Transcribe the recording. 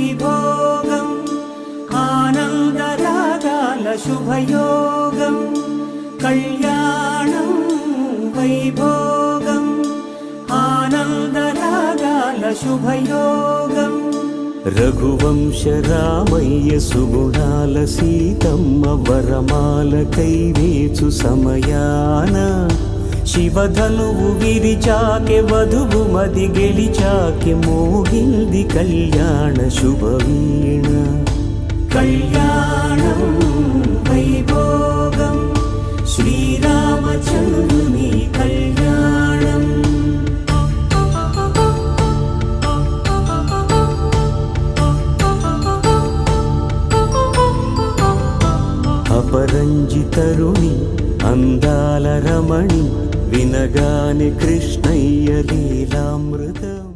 వైభోగం ఆనందరాగాల శుభయోగం కళ్యాణం వైభోగం ఆనందరాగాల శుభయోగం రఘువంశ రామయ్య సుగుణాల సీతమ్మ వరమాల కైవేచు సమయాన శివధనువు విరిచాకె వధువు మది గెలిచాకె మోగింది కళ్యాణ శుభవీణ కళ్యాణం వైభోగం శ్రీరామచంద్రుని కళ్యాణం అపరంజి తరుణి అందాల రమణి వినగానే కృష్ణయ్య లీలామృతం